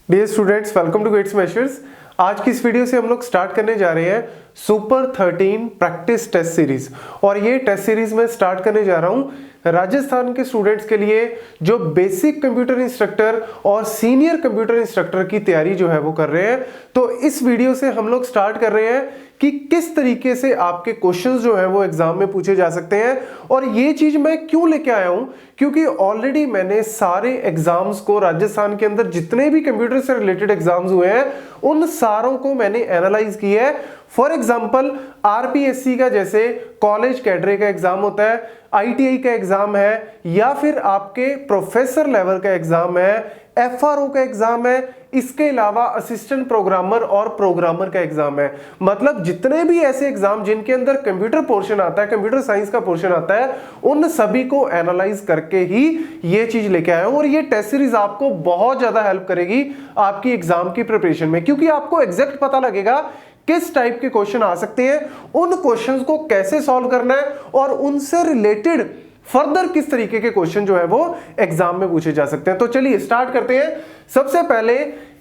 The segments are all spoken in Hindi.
Dear students, welcome to Gate Smashers. आज की इस वीडियो से हम लोग स्टार्ट करने जा रहे हैं सुपर 13 प्रैक्टिस टेस्ट सीरीज। और ये टेस्ट सीरीज में स्टार्ट करने जा रहा हूँ राजस्थान के स्टूडेंट्स के लिए जो बेसिक कंप्यूटर इंस्ट्रक्टर और सीनियर कंप्यूटर इंस्ट्रक्टर की तैयारी जो है वो कर रहे हैं। तो इस वीडियो से हम लोग स्टार्ट कर रहे हैं कि किस तरीके से आपके क्वेश्चंस जो है वो एग्जाम में पूछे जा सकते हैं। और ये चीज मैं क्यों लेके आया हूं, क्योंकि ऑलरेडी मैंने सारे एग्जाम्स को, राजस्थान के अंदर जितने भी कंप्यूटर से रिलेटेड एग्जाम्स हुए हैं उन सारों को मैंने एनालाइज किया है। फॉर एग्जाम्पल आरपीएससी का जैसे कॉलेज कैडरे का एग्जाम होता है, आईटीआई का एग्जाम है, या फिर आपके प्रोफेसर लेवल का एग्जाम है, एफआरओ का एग्जाम है, इसके अलावा असिस्टेंट प्रोग्रामर और प्रोग्रामर का एग्जाम है। मतलब जितने भी ऐसे एग्जाम जिनके अंदर कंप्यूटर पोर्शन आता है, कंप्यूटर साइंस का पोर्शन आता है, उन सभी को एनालाइज करके ही ये चीज लेके आया हूं। और ये टेस्ट सीरीज आपको बहुत ज्यादा हेल्प करेगी आपकी एग्जाम की प्रिपरेशन में, क्योंकि आपको एग्जैक्ट पता लगेगा किस टाइप के क्वेश्चन आ सकते हैं, उन क्वेश्चंस को कैसे सॉल्व करना है और उनसे रिलेटेड फर्दर किस तरीके के क्वेश्चन जो है वो एग्जाम में पूछे जा सकते हैं। तो चलिए स्टार्ट करते हैं। सबसे पहले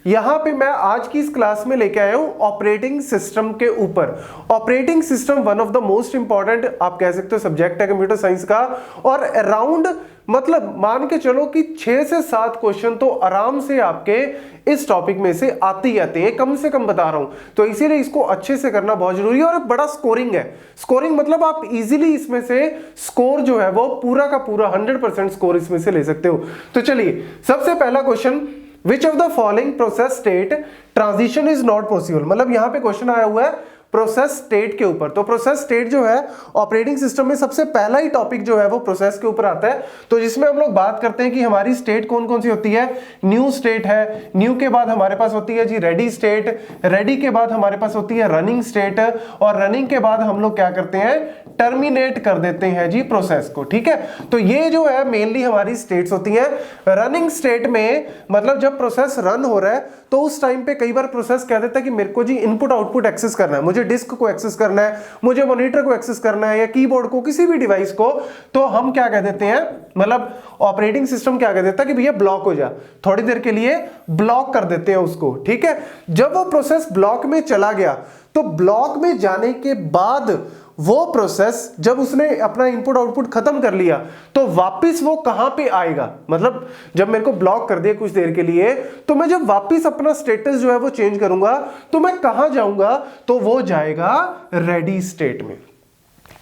यहां पे मैं आज की इस क्लास में लेके आया हूं ऑपरेटिंग सिस्टम के ऊपर। Operating system one of the most important आप कह सकते हो सब्जेक्ट है कंप्यूटर साइंस का। और अराउंड मतलब मान के चलो कि 6 से 7 क्वेश्चन तो आराम से आपके इस टॉपिक में से आते ही आते हैं, कम से कम बता रहा हूं। तो इसीलिए इसको अच्छे से करना बहुत जरूरी है। और बड़ा स्कोरिंग है। स्कोरिंग मतलब आप इजीली इसमें से स्कोर जो है वो पूरा का पूरा 100% स्कोर इसमें से ले सकते हो। तो चलिए सबसे पहला question, which of the following process state transition is not possible. मतलब यहां पे क्वेश्चन आया हुआ है प्रोसेस स्टेट के ऊपर। तो प्रोसेस स्टेट जो है ऑपरेटिंग सिस्टम में सबसे पहला ही टॉपिक जो है वो प्रोसेस के ऊपर आता है। तो जिसमें हम लोग बात करते हैं कि हमारी स्टेट कौन कौन सी होती है। न्यू स्टेट है, न्यू के बाद हमारे पास होती है जी रेडी स्टेट, रेडी के बाद हमारे पास होती है रनिंग स्टेट, और रनिंग के बाद हम लोग क्या करते हैं, टर्मिनेट कर देते हैं जी प्रोसेस को। ठीक है, तो ये जो है मेनली हमारी स्टेट्स होती हैं। रनिंग स्टेट में मतलब जब प्रोसेस रन हो रहा है तो उस टाइम पे कई बार प्रोसेस कह देता है कि मेरे को जी इनपुट आउटपुट एक्सेस करना है, मुझे डिस्क को एक्सेस करना है, मुझे मॉनिटर को एक्सेस करना है, या कीबोर्ड को, किसी भी डिवाइस को। तो हम क्या कह देते हैं, मतलब ऑपरेटिंग सिस्टम क्या कह देता है कि भैया ब्लॉक हो जा, थोड़ी देर के लिए ब्लॉक कर देते हैं उसको। ठीक है, जब वो प्रोसेस ब्लॉक में चला गया तो ब्लॉक में जाने के बाद वो प्रोसेस जब उसने अपना इनपुट आउटपुट खत्म कर लिया तो वापस वो कहां पे आएगा। मतलब जब मेरे को ब्लॉक कर दिया कुछ देर के लिए, तो मैं जब वापस अपना स्टेटस जो है वो चेंज करूंगा तो मैं कहां जाऊंगा, तो वो जाएगा रेडी स्टेट में।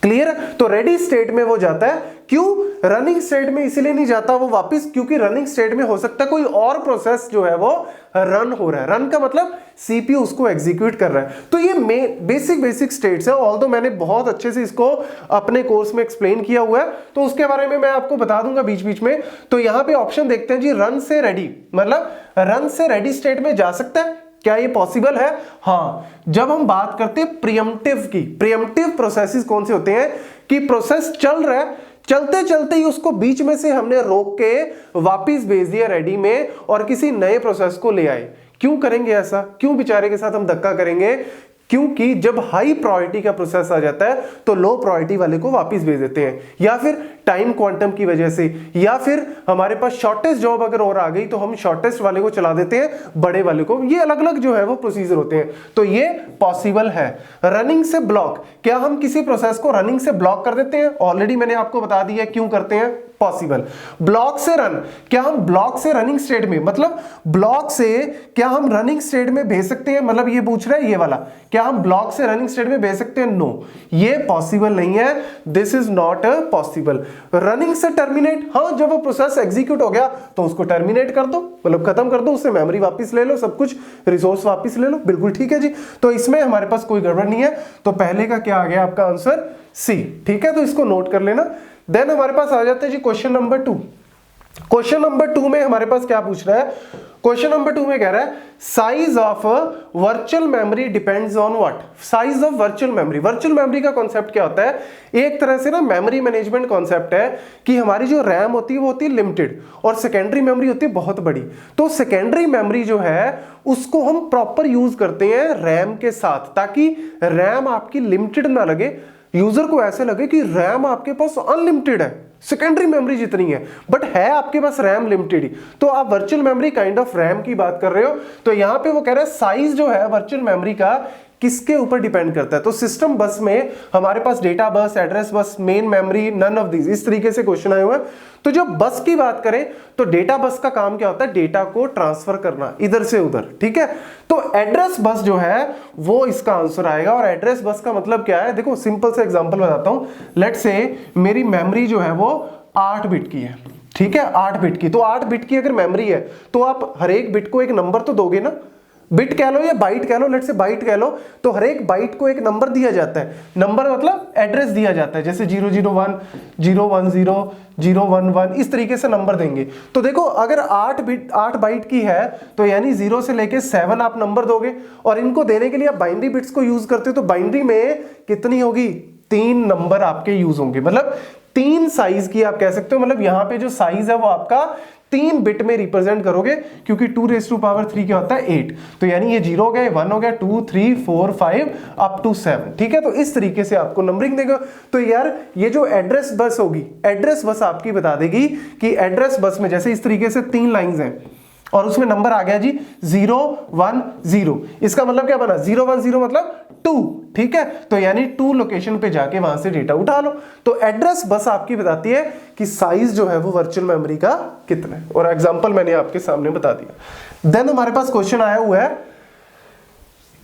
क्लियर? तो रेडी स्टेट में वो जाता है। क्यों रनिंग स्टेट में इसलिए नहीं जाता वो वापस, क्योंकि रनिंग स्टेट में हो सकता है कोई और प्रोसेस जो है वो रन हो रहा है। रन का मतलब सीपीयू उसको एग्जीक्यूट कर रहा है। तो ये बेसिक स्टेट्स है। ऑल्दो मैंने बहुत अच्छे से इसको अपने कोर्स में एक्सप्लेन किया हुआ है, तो उसके बारे में मैं आपको बता दूंगा बीच बीच में। तो यहां पे ऑप्शन देखते हैं जी, रन से रेडी, मतलब रन से रेडी स्टेट में जा सकता है। क्या ये पॉसिबल है? हाँ, जब हम बात करते हैं प्रीएम्प्टिव की। प्रीएम्प्टिव प्रोसेसेस कौन से होते हैं कि प्रोसेस चल रहा है, चलते चलते ही उसको बीच में से हमने रोक के वापस भेज दिया रेडी में और किसी नए प्रोसेस को ले आए। क्यों करेंगे ऐसा? क्यों बेचारे के साथ हम धक्का करेंगे? क्योंकि जब हाई प्रायोरिटी का प्रोसेस आ जाता है तो लो प्रायोरिटी वाले को वापस भेज देते हैं, या फिर टाइम क्वांटम की वजह से, या फिर हमारे पास शॉर्टेस्ट जॉब अगर और आ गई तो हम शॉर्टेस्ट वाले को चला देते हैं बड़े वाले को। ये अलग अलग जो है वो प्रोसीजर होते हैं। तो ये पॉसिबल है। रनिंग से ब्लॉक, क्या हम किसी प्रोसेस को रनिंग से ब्लॉक कर देते हैं? ऑलरेडी मैंने आपको बता दिया क्यों करते हैं, पॉसिबल। ब्लॉक से रन, क्या हम ब्लॉक से रनिंग स्टेट में, मतलब ब्लॉक से क्या हम रनिंग स्टेट में भेज सकते हैं? मतलब ये पूछ रहा है ये वाला, क्या हम ब्लॉक से रनिंग स्टेट में भेज सकते हैं? नो, ये पॉसिबल नहीं है। This is not possible. Running से टर्मिनेट, हाँ, जब वो प्रोसेस एग्जीक्यूट हो गया तो उसको टर्मिनेट कर दो, मतलब खत्म कर दो, उससे मेमोरी वापस ले लो, सब कुछ रिसोर्स वापस ले लो। बिल्कुल ठीक है जी। तो इसमें हमारे पास कोई गड़बड़ नहीं है। तो पहले का क्या आ गया आपका आंसर? सी। ठीक है, तो इसको नोट कर लेना। देन हमारे पास आ जाते हैं जी क्वेश्चन नंबर 2। क्वेश्चन नंबर 2 में हमारे पास क्या पूछ रहा है? क्वेश्चन नंबर 2 में कह रहा है size of virtual memory depends on what. Size of virtual memory. Virtual memory का कॉन्सेप्ट क्या होता है? एक तरह से ना मेमोरी मैनेजमेंट कॉन्सेप्ट है कि हमारी जो रैम होती है वो होती है लिमिटेड और सेकेंडरी मेमोरी होती है बहुत बड़ी। तो सेकेंडरी मेमोरी जो है उसको हम प्रॉपर यूज करते हैं रैम के साथ, ताकि रैम आपकी लिमिटेड ना लगे, यूजर को ऐसे लगे कि रैम आपके पास अनलिमिटेड है। सेकेंडरी मेमोरी जितनी है, बट है आपके पास रैम लिमिटेड ही। तो आप virtual memory kind of RAM की बात कर रहे हो। तो यहां पे वो कह रहा है साइज जो है वर्चुअल मेमोरी का किसके ऊपर डिपेंड करता है। तो सिस्टम बस में हमारे पास data bus, address bus, main memory, none of these, इस तरीके से क्वेश्चन आए हुए हैं। तो जब बस की बात करें तो डेटा बस का काम क्या होता है, डेटा को ट्रांसफर करना इधर से उधर, ठीक है। तो एड्रेस बस जो है वो इसका आंसर आएगा। और एड्रेस बस का मतलब क्या है, देखो सिंपल से एग्जांपल बताता हूं। लेट्स से मेरी मेमोरी जो है वो 8 बिट की है, ठीक है, 8 बिट की। तो 8 बिट की अगर मेमोरी है तो आप हर एक बिट को एक नंबर तो दोगे ना, बिट कह लो या बाइट कह लो, लेट्स से बाइट कह लो। तो हर एक बाइट को एक नंबर दिया जाता है, नंबर मतलब एड्रेस दिया जाता है, जैसे 001, 010, 011, इस तरीके से नंबर देंगे। तो देखो अगर 8 बाइट की है तो यानी 0 से लेके 7 आप नंबर दोगे, और इनको देने के लिए आप बाइनरी बिट्स को यूज करते हो। तो बाइनरी में कितनी होगी, 3 नंबर आपके यूज होंगे, मतलब 3 साइज की आप कह सकते हो। मतलब यहां पे जो साइज है वो आपका 3 बिट में रिप्रेजेंट करोगे, क्योंकि 2⁻³ क्या होता है 8। तो यानी ये 0 हो गया, 1 हो गया, 2, 3, 4, 5 अप टू 7, ठीक है। तो इस तरीके से आपको नंबरिंग देगा। तो यार ये जो एड्रेस बस होगी, एड्रेस बस आपकी बता देगी कि एड्रेस बस में जैसे इस तरीके से 3 लाइंस हैं और उसमें नंबर आ गया जी 0, 1, 0। इसका मतलब क्या बना, 0, 1, 0 मतलब 2, ठीक है। तो यानी 2 लोकेशन पे जाके वहां से डेटा उठा लो। तो एड्रेस बस आपकी बताती है कि साइज जो है वो वर्चुअल मेमोरी का कितना है, और एग्जांपल मैंने आपके सामने बता दिया। देन हमारे पास क्वेश्चन आया हुआ है,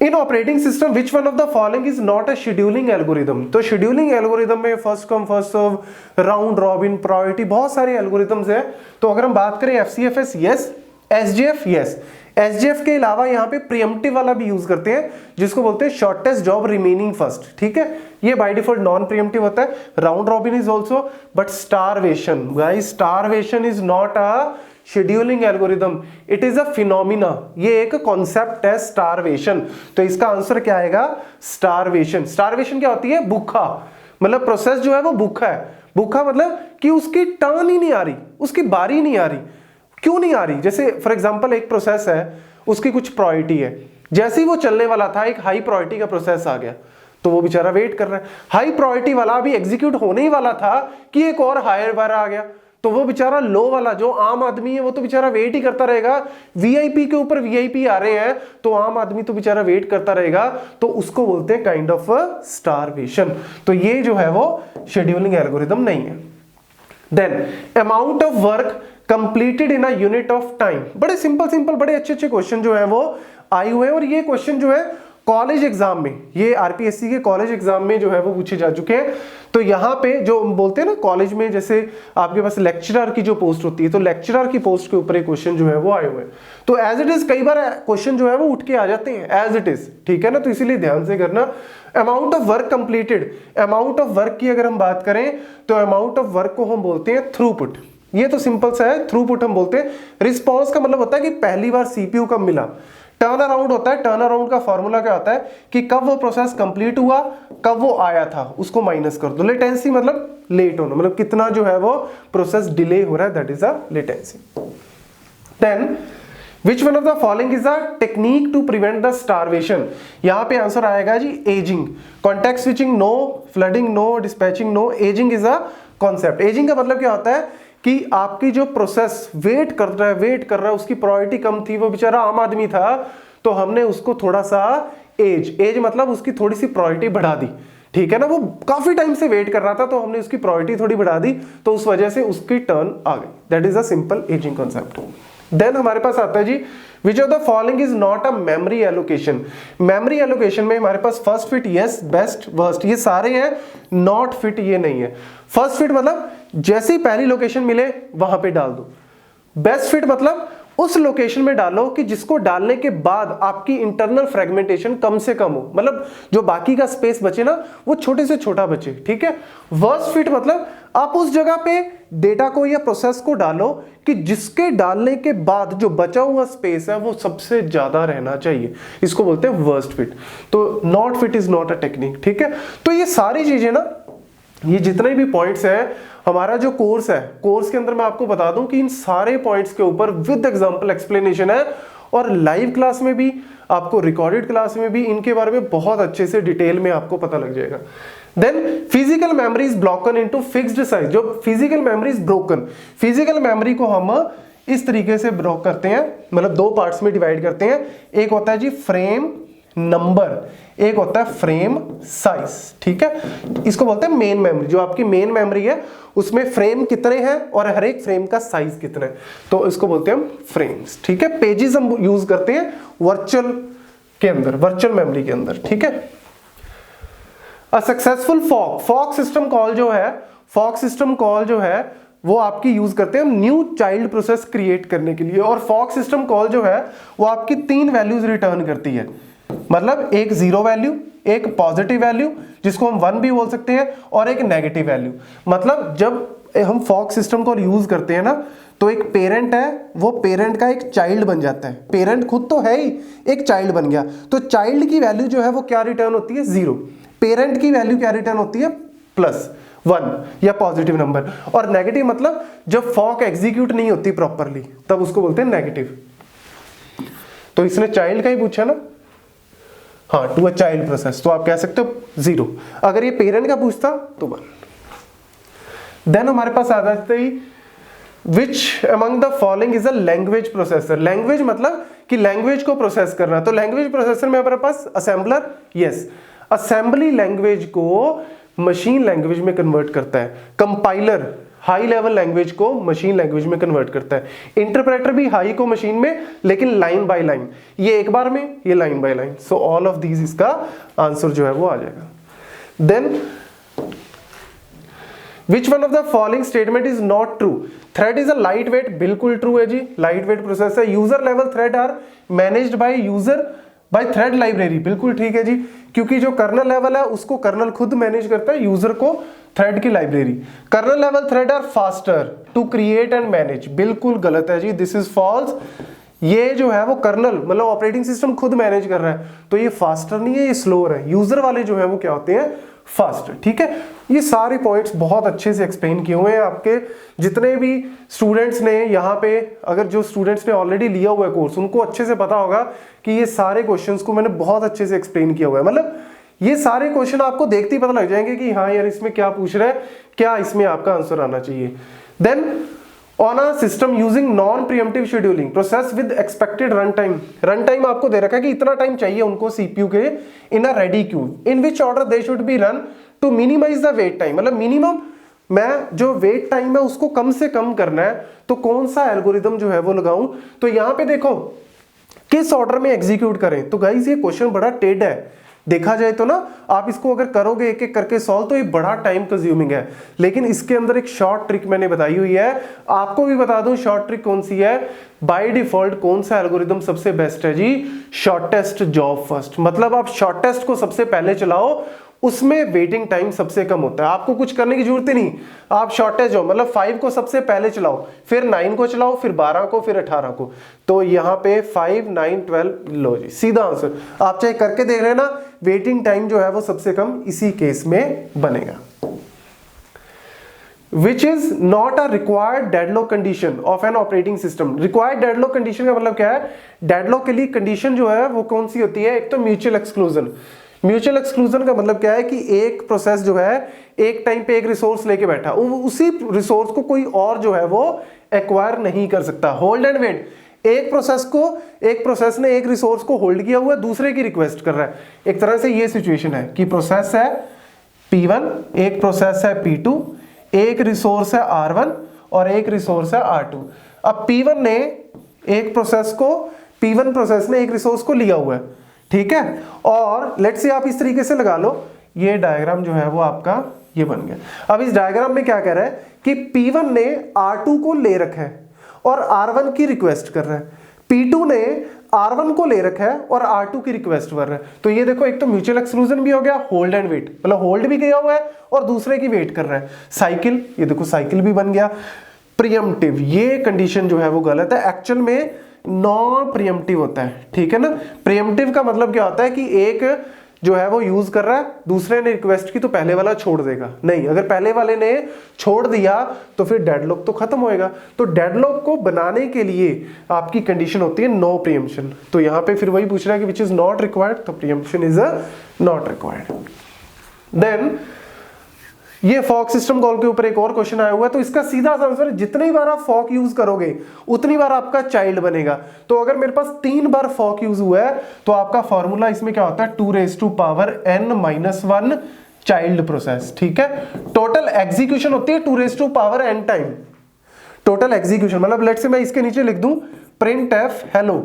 in operating system which one of the following is not a scheduling algorithm. तो शेड्यूलिंग एल्गोरिदम में first come first serve, round robin, priority, बहुत सारे एल्गोरिथम्स हैं। तो अगर हम बात करें FCFS yes, SJF yes. SJF के अलावा यहाँ पे प्रीएम्प्टिव वाला भी यूज करते हैं, जिसको बोलते हैं शॉर्टेस्ट जॉब रिमेनिंग फर्स्ट, ठीक है। ये बाय डिफॉल्ट नॉन प्रीएम्प्टिव होता है। Round robin is also, but starvation, guys starvation is not a scheduling algorithm, it is a phenomena. ये एक कॉन्सेप्ट है स्टारवेशन। तो इसका आंसर क्या आएगा, स्टारवेशन। स्टारवेशन क्या होती है, भूखा, मतलब प्रोसेस जो है वो भूखा है। भूखा मतलब कि उसकी टर्न ही नहीं आ रही, उसकी बारी नहीं आ रही। क्यों नहीं आ रही, जैसे फॉर एग्जांपल एक प्रोसेस है, उसकी कुछ प्रायोरिटी है, जैसे ही वो चलने वाला था एक हाई प्रायोरिटी का प्रोसेस आ गया, तो वो बेचारा वेट कर रहा है। हाई प्रायोरिटी वाला अभी एग्जीक्यूट होने ही वाला था कि एक और हायर वाला आ गया, तो वो बेचारा लो वाला जो आम आदमी है वो तो बेचारा वेट ही करता रहेगा। वीआईपी के ऊपर वीआईपी आ रहे हैं तो आम आदमी तो बेचारा वेट करता रहेगा। तो उसको बोलते हैं काइंड ऑफ स्टारवेशन। तो ये जो है वो शेड्यूलिंग एल्गोरिदम नहीं है। Then amount of work completed in a unit of time. बड़े सिंपल बड़े अच्छे क्वेश्चन जो है वो आए हुए हैं, और ये क्वेश्चन जो है कॉलेज एग्जाम में, ये आरपीएससी के कॉलेज एग्जाम में जो है वो पूछे जा चुके हैं। तो यहाँ पे जो बोलते हैं ना कॉलेज में, जैसे आपके पास लेक्चरर की जो पोस्ट होती है, तो लेक्चरर की पोस्ट के ऊपर एक क्वेश्चन जो है वो आए हुए हैं। तो एज इट इज कई बार क्वेश्चन जो है वो उठ के आ जाते हैं एज इट इज, ठीक है ना। तो इसीलिए ध्यान से करना। Amount of work completed, amount of work की अगर हम बात करें तो अमाउंट ऑफ वर्क को हम बोलते हैं थ्रूपुट। ये तो सिंपल सा है, थ्रूपुट हम बोलते हैं। रिस्पॉन्स का मतलब होता है कि पहली बार सीपीयू कब मिला। टर्न अराउंड होता है, टर्न अराउंड का फॉर्मूला क्या होता है कि कब वो प्रोसेस कंप्लीट हुआ, कब वो आया था, उसको माइनस कर दो। लेटेंसी मतलब लेट होना, मतलब कितना जो है वो प्रोसेस डिले हो रहा है, that is a latency. Then which one of the following is a technique to prevent the starvation. यहां पे आंसर आएगा जी aging. Context switching no, flooding no, dispatching no, aging is a concept. Aging का मतलब क्या होता है कि आपकी जो प्रोसेस वेट कर रहा है, उसकी प्रायोरिटी कम थी, वो बेचारा आम आदमी था, तो हमने उसको थोड़ा सा एज मतलब उसकी थोड़ी सी प्रायोरिटी बढ़ा दी, ठीक है ना। वो काफी टाइम से वेट कर रहा था तो हमने उसकी प्रायोरिटी थोड़ी बढ़ा दी, तो उस वजह से उसकी टर्न आ गई। That is a simple aging concept. Then हमारे पास आता है जी which of the following is not a memory allocation. Memory allocation में हमारे पास first fit yes, best, worst, ये सारे हैं। नॉट फिट ये नहीं है। फर्स्ट फिट मतलब जैसे ही पहली लोकेशन मिले वहां पे डाल दो। बेस्ट फिट मतलब उस लोकेशन में डालो कि जिसको डालने के बाद आपकी इंटरनल फ्रेगमेंटेशन कम से कम हो, मतलब जो बाकी का स्पेस बचे ना वो छोटे से छोटा बचे, ठीक है। वर्स्ट फिट मतलब आप उस जगह पे डेटा को या प्रोसेस को डालो कि जिसके डालने के बाद जो बचा हुआ स्पेस है वो सबसे ज्यादा रहना चाहिए, इसको बोलते हैं वर्स्ट फिट। तो not fit is not a technique, ठीक है। तो ये सारी चीजें ना, ये जितने भी पॉइंट्स हैं, हमारा जो कोर्स है, कोर्स के अंदर मैं आपको बता दूं कि इन सारे पॉइंट्स के ऊपर विद एग्जांपल एक्सप्लेनेशन है, और लाइव क्लास में भी आपको, रिकॉर्डेड क्लास में भी इनके बारे में बहुत अच्छे से डिटेल में आपको पता लग जाएगा। Then physical memory is broken into fixed size. जो physical memory is broken, physical memory को हम इस तरीके से ब्रोक करते हैं, मतलब दो पार्ट्स में डिवाइड करते हैं। एक होता है जी फ्रेम नंबर, एक होता है फ्रेम साइज, ठीक है। इसको बोलते हैं मेन मेमोरी। जो आपकी मेन मेमोरी है उसमें फ्रेम कितने हैं और हर एक फ्रेम का साइज कितना है, तो इसको बोलते हैं हम फ्रेम्स, ठीक है। पेजेस हम यूज करते हैं वर्चुअल के अंदर, वर्चुअल मेमोरी के अंदर, ठीक है। A successful fork system call जो है, फॉक सिस्टम कॉल जो है वो आपकी यूज करते हैं न्यू चाइल्ड प्रोसेस क्रिएट करने के लिए। और फॉक सिस्टम कॉल जो है वो आपकी 3 वैल्यूज रिटर्न करती है, मतलब एक जीरो वैल्यू, एक पॉजिटिव वैल्यू जिसको हम 1 भी बोल सकते हैं, और एक नेगेटिव वैल्यू। मतलब जब हम फॉक सिस्टम को यूज करते हैं ना, तो एक पेरेंट है, वो पेरेंट का एक चाइल्ड बन जाता है। पेरेंट खुद तो है ही, एक चाइल्ड बन गया, तो चाइल्ड की वैल्यू जो है वो क्या रिटर्न होती है, 0। पेरेंट की वैल्यू क्या रिटर्न होती है, +1 या पॉजिटिव नंबर। और नेगेटिव मतलब जब फॉक एग्जीक्यूट नहीं होती प्रॉपरली तब उसको बोलते हैं नेगेटिव। तो इसने चाइल्ड का ही पूछा ना, हाँ, टू अ चाइल्ड प्रोसेस, तो आप कह सकते हो 0। अगर ये पेरेंट का पूछता तो 1। देन हमारे पास आ जाते ही which among the following is a language processor. Language मतलब कि लैंग्वेज को प्रोसेस करना। तो लैंग्वेज प्रोसेसर में हमारे पास असेंबलर, यस, असेंबली लैंग्वेज को मशीन लैंग्वेज में कन्वर्ट करता है। कंपाइलर हाई लेवल लैंग्वेज को मशीन लैंग्वेज में कन्वर्ट करता है। इंटरप्रेटर भी हाई को मशीन में, लेकिन लाइन बाय लाइन, ये एक बार में, ये line by line. So all of these, इसका आंसर जो है वो आ जाएगा। Then which one of the following statement is not true. Thread is a light weight, बिल्कुल ट्रू है जी, लाइट वेट प्रोसेस है। User level thread are managed by user by thread library, बिल्कुल ठीक है जी, क्योंकि जो कर्नल लेवल है उसको कर्नल खुद मैनेज करता है, यूजर को थ्रेड की library. Kernel level thread are faster to create and manage, बिल्कुल गलत है जी, दिस इज फॉल्स। ये जो है वो कर्नल मतलब ऑपरेटिंग सिस्टम खुद मैनेज कर रहा है, तो ये फास्टर नहीं है, ये स्लोअर है। यूजर वाले जो है वो क्या होते हैं, फास्ट, ठीक है। ये सारे पॉइंट्स बहुत अच्छे से एक्सप्लेन किए हुए हैं। आपके जितने भी स्टूडेंट्स ने यहाँ पे, अगर जो स्टूडेंट्स ने ऑलरेडी लिया हुआ है कोर्स, उनको अच्छे से पता होगा कि ये सारे क्वेश्चंस को मैंने बहुत अच्छे से एक्सप्लेन किया हुआ है। मतलब ये सारे क्वेश्चन आपको देखते ही पता लग जाएंगे कि हाँ यार इसमें क्या पूछ रहा है, क्या इसमें आपका आंसर आना चाहिए। Then on a system using non preemptive scheduling process with expected run time. Run time आपको दे रखा है कि इतना टाइम चाहिए उनको सीपीयू के in a ready queue, in which order they should be run to minimize the wait time. मतलब मिनिमम मैं जो वेट टाइम है उसको कम से कम करना है, तो कौन सा एल्गोरिदम जो है वो लगाऊं। तो यहां पे देखो किस ऑर्डर में एग्जीक्यूट करें। तो गाइस ये क्वेश्चन बड़ा टेढ़ है, देखा जाए तो ना, आप इसको अगर करोगे एक एक करके सॉल्व तो ये बड़ा टाइम कंज्यूमिंग है, लेकिन इसके अंदर एक शॉर्ट ट्रिक मैंने बताई हुई है। आपको भी बता दूं शॉर्ट ट्रिक कौन सी है। बाय डिफॉल्ट कौन सा एल्गोरिदम सबसे बेस्ट है जी, शॉर्टेस्ट जॉब फर्स्ट। मतलब आप शॉर्टेस्ट को सबसे पहले चलाओ, उसमें वेटिंग टाइम सबसे कम होता है, आपको कुछ करने की जरूरत ही नहीं। आप शॉर्टेज हो मतलब 5 को सबसे पहले चलाओ, फिर 9 को चलाओ, फिर 12 को, फिर 18 को। तो यहाँ पे 5, 9, 12 लो जी, सीधा आंसर। आप चाहे करके देख रहे हैं ना, वेटिंग टाइम जो है वो सबसे कम इसी केस में बनेगा। Which is not a required deadlock condition of an operating system। required deadlock condition का मतलब क्या है, deadlock के लिए कंडीशन जो है वो कौन सी होती है, एक तो म्यूचुअल एक्सक्लूजन। म्यूचुअल एक्सक्लूजन का मतलब क्या है कि एक प्रोसेस जो है एक टाइम पे एक रिसोर्स लेके बैठा, उसी रिसोर्स को कोई और जो है वो एक्वायर नहीं कर सकता। होल्ड एंड वेट, एक प्रोसेस ने एक रिसोर्स को होल्ड किया हुआ है, दूसरे की रिक्वेस्ट कर रहा है। एक तरह से ये सिचुएशन है कि प्रोसेस है P1, एक प्रोसेस है P2, एक रिसोर्स है R1 और एक रिसोर्स है R2। अब P1 ने एक प्रोसेस को, P1 प्रोसेस ने एक रिसोर्स को लिया हुआ है, ठीक है। और लेट्स से आप इस तरीके से लगा लो, ये डायग्राम जो है वो आपका ये बन गया। अब इस डायग्राम में क्या कह रहा है कि P1 ने R2 को ले रखा है और R1 की रिक्वेस्ट कर रहा है, P2 ने R1 को ले रखा है और R2 की रिक्वेस्ट कर रहा है। तो ये देखो एक तो म्यूचुअल एक्सक्लूजन भी हो गया, होल्ड एंड वेट, मतलब होल्ड भी किया हुआ है और दूसरे की वेट कर रहा है। साइकिल, ये देखो साइकिल भी बन गया। प्रीएम्प्टिव, ये कंडीशन जो है वो गलत है, एक्चुअल में नॉन प्रीएम्प्टिव होता है, ठीक है ना। प्रीएम्प्टिव का मतलब क्या होता है कि एक जो है वो यूज कर रहा है, दूसरे ने रिक्वेस्ट की तो पहले वाला छोड़ देगा नहीं, अगर पहले वाले ने छोड़ दिया तो फिर डेडलॉक तो खत्म होएगा। तो डेडलॉक को बनाने के लिए आपकी कंडीशन होती है नो प्रीएम्पशन। तो यहां पे फिर वही पूछ रहा है कि विच इज नॉट रिक्वायर्ड, तो preemption is a not required. Then ये फॉक सिस्टम कॉल के ऊपर एक और क्वेश्चन आया हुआ है, तो इसका सीधा सा आंसर, जितनी बार आप फॉक यूज करोगे उतनी बार आपका चाइल्ड बनेगा। तो अगर मेरे पास 3 बार फॉक यूज हुआ है तो आपका फॉर्मूला इसमें क्या होता है 2n-1 चाइल्ड प्रोसेस। ठीक है, टोटल एग्जीक्यूशन होती है 2n टाइम। टोटल एग्जीक्यूशन मतलब लेट्स से मैं इसके नीचे लिख दूं print F hello,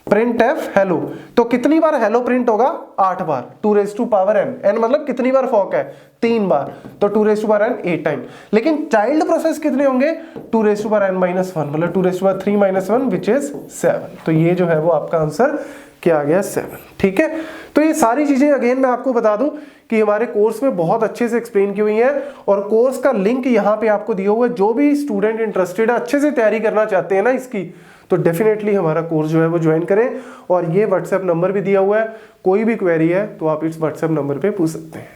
print F hello, तो कितनी बार हेलो प्रिंट होगा 8 बार, 2n, n मतलब कितनी बार फॉक है 3 बार, तो 2n 8 टाइम। लेकिन चाइल्ड प्रोसेस कितने होंगे 2n-1 मतलब 2n3 विच इज 7। तो ये जो है वो आपका आंसर क्या आ गया 7। ठीक है, तो ये सारी चीजें अगेन मैं आपको बता दूं कि हमारे कोर्स में बहुत अच्छे से एक्सप्लेन की हुई है और कोर्स का लिंक यहाँ पे आपको दिया हुआ है। जो भी स्टूडेंट इंटरेस्टेड है, अच्छे से तैयारी करना चाहते हैं ना इसकी, तो डेफिनेटली हमारा कोर्स जो है वो ज्वाइन करें। और ये व्हाट्सएप नंबर भी दिया हुआ है, कोई भी क्वेरी है तो आप इस व्हाट्सएप नंबर पे पूछ सकते हैं।